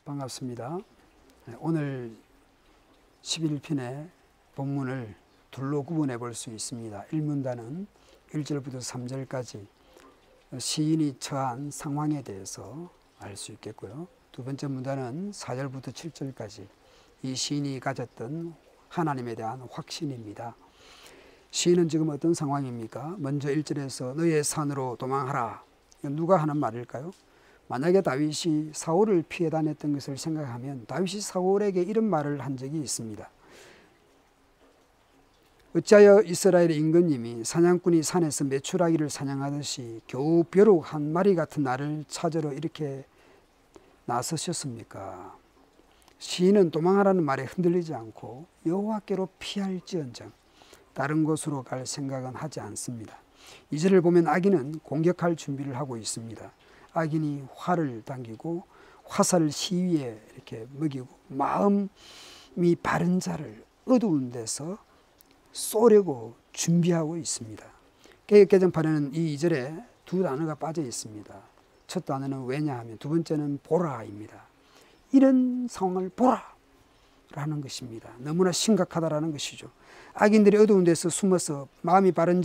반갑습니다. 오늘 11편의 본문을 둘로 구분해 볼 수 있습니다. 1문단은 1절부터 3절까지 시인이 처한 상황에 대해서 알 수 있겠고요. 두 번째 문단은 4절부터 7절까지 이 시인이 가졌던 하나님에 대한 확신입니다. 시인은 지금 어떤 상황입니까? 먼저 1절에서 너의 산으로 도망하라. 이건 누가 하는 말일까요? 만약에 다윗이 사울을 피해 다녔던 것을 생각하면 다윗이 사울에게 이런 말을 한 적이 있습니다. 어찌하여 이스라엘의 임금님이 사냥꾼이 산에서 메추라기를 사냥하듯이 겨우 벼룩 한 마리 같은 나를 찾으러 이렇게 나서셨습니까? 시인은 도망하라는 말에 흔들리지 않고 여호와께로 피할지언정 다른 곳으로 갈 생각은 하지 않습니다. 이절을 보면 악인은 공격할 준비를 하고 있습니다. 악인이 활을 당기고 화살을 시위에 이렇게 먹이고 마음이 바른 자를 어두운 데서 쏘려고 준비하고 있습니다. 개역개정판에는 이 2절에 두 단어가 빠져 있습니다. 첫 단어는 왜냐하면, 두 번째는 보라입니다. 이런 상황을 보라라는 것입니다. 너무나 심각하다라는 것이죠. 악인들이 어두운 데서 숨어서 마음이 바른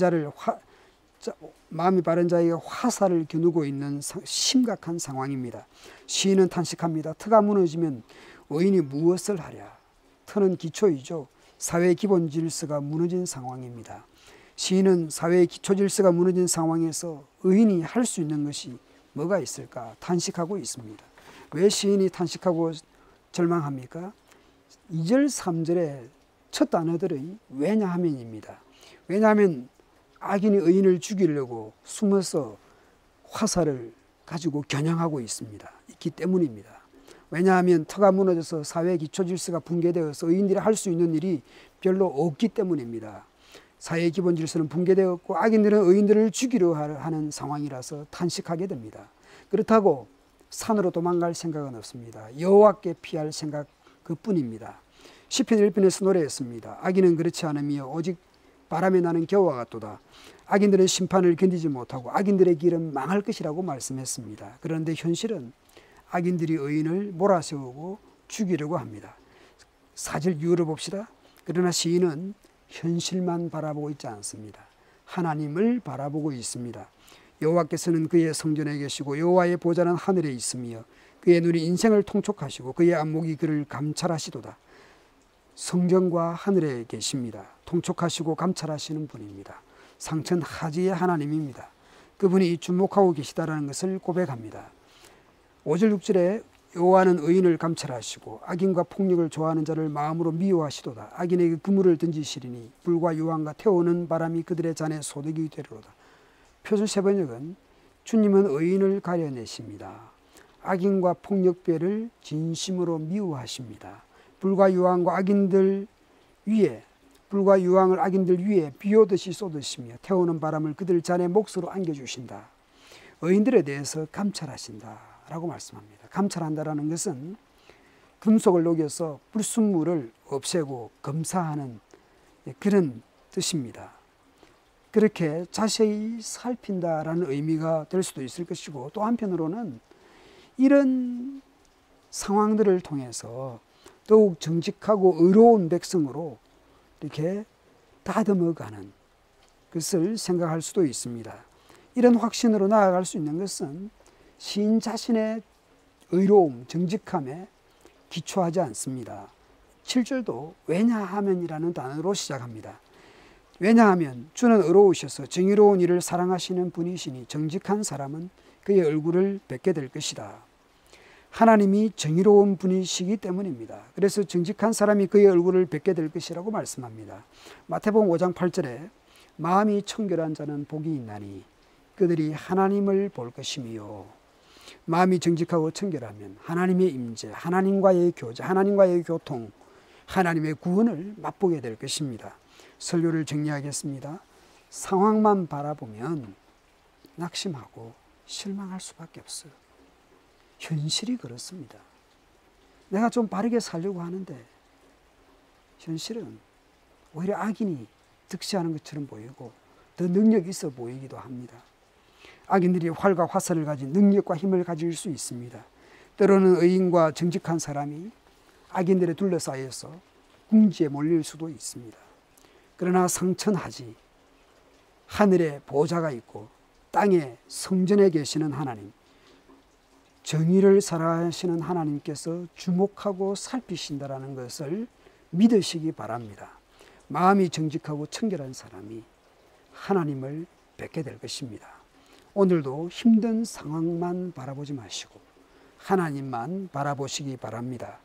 자에게 화살을 겨누고 있는 심각한 상황입니다. 시인은 탄식합니다. 터가 무너지면 의인이 무엇을 하랴. 터는 기초이죠. 사회의 기본 질서가 무너진 상황입니다. 시인은 사회의 기초 질서가 무너진 상황에서 의인이 할 수 있는 것이 뭐가 있을까 탄식하고 있습니다. 왜 시인이 탄식하고 절망합니까? 2절 3절의 첫 단어들의 왜냐하면입니다. 왜냐하면 악인이 의인을 죽이려고 숨어서 화살을 가지고 겨냥하고 있기 때문입니다. 왜냐하면 터가 무너져서 사회 기초 질서가 붕괴되어서 의인들이 할 수 있는 일이 별로 없기 때문입니다. 사회의 기본 질서는 붕괴되었고 악인들은 의인들을 죽이려 하는 상황이라서 탄식하게 됩니다. 그렇다고 산으로 도망갈 생각은 없습니다. 여호와께 피할 생각 그뿐입니다. 시편 1편에서 노래했습니다. 악인은 그렇지 않으며 오직 바람에 나는 겨와 같도다. 악인들은 심판을 견디지 못하고 악인들의 길은 망할 것이라고 말씀했습니다. 그런데 현실은 악인들이 의인을 몰아세우고 죽이려고 합니다. 4절 이유를 봅시다. 그러나 시인은 현실만 바라보고 있지 않습니다. 하나님을 바라보고 있습니다. 여호와께서는 그의 성전에 계시고 여호와의 보좌는 하늘에 있으며 그의 눈이 인생을 통촉하시고 그의 안목이 그를 감찰하시도다. 성전과 하늘에 계십니다. 통촉하시고 감찰하시는 분입니다. 상천하지의 하나님입니다. 그분이 주목하고 계시다라는 것을 고백합니다. 5절 6절에 여호와는 의인을 감찰하시고 악인과 폭력을 좋아하는 자를 마음으로 미워하시도다. 악인에게 그물을 던지시리니 불과 유황과 태우는 바람이 그들의 잔에 소득이 되리로다. 표준 세번역은 주님은 의인을 가려내십니다. 악인과 폭력배를 진심으로 미워하십니다. 불과 유황을 악인들 위에 비 오듯이 쏟으시며 태우는 바람을 그들 잔에 몫으로 안겨주신다. 의인들에 대해서 감찰하신다 라고 말씀합니다. 감찰한다라는 것은 금속을 녹여서 불순물을 없애고 검사하는 그런 뜻입니다. 그렇게 자세히 살핀다라는 의미가 될 수도 있을 것이고, 또 한편으로는 이런 상황들을 통해서 더욱 정직하고 의로운 백성으로 이렇게 다듬어가는 것을 생각할 수도 있습니다. 이런 확신으로 나아갈 수 있는 것은 시인 자신의 의로움, 정직함에 기초하지 않습니다. 7절도 왜냐하면이라는 단어로 시작합니다. 왜냐하면 주는 의로우셔서 정의로운 일을 사랑하시는 분이시니 정직한 사람은 그의 얼굴을 뵙게 될 것이다. 하나님이 정의로운 분이시기 때문입니다. 그래서 정직한 사람이 그의 얼굴을 뵙게 될 것이라고 말씀합니다. 마태복음 5장 8절에 마음이 청결한 자는 복이 있나니 그들이 하나님을 볼 것이며, 마음이 정직하고 청결하면 하나님의 임재, 하나님과의 교제, 하나님과의 교통, 하나님의 구원을 맛보게 될 것입니다. 설교를 정리하겠습니다. 상황만 바라보면 낙심하고 실망할 수밖에 없어요. 현실이 그렇습니다. 내가 좀 바르게 살려고 하는데 현실은 오히려 악인이 득세하는 것처럼 보이고 더 능력이 있어 보이기도 합니다. 악인들이 활과 화살을 가진 능력과 힘을 가질 수 있습니다. 때로는 의인과 정직한 사람이 악인들에 둘러싸여서 궁지에 몰릴 수도 있습니다. 그러나 상천하지 하늘에 보좌가 있고 땅에 성전에 계시는 하나님, 정의를 살아하시는 하나님께서 주목하고 살피신다라는 것을 믿으시기 바랍니다. 마음이 정직하고 청결한 사람이 하나님을 뵙게 될 것입니다. 오늘도 힘든 상황만 바라보지 마시고 하나님만 바라보시기 바랍니다.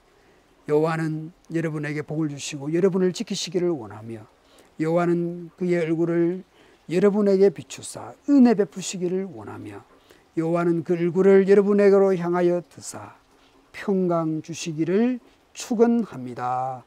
여호와는 여러분에게 복을 주시고 여러분을 지키시기를 원하며 여호와는 그의 얼굴을 여러분에게 비추사 은혜 베푸시기를 원하며 여호와는 그 얼굴을 여러분에게로 향하여 드사 평강 주시기를 축원합니다.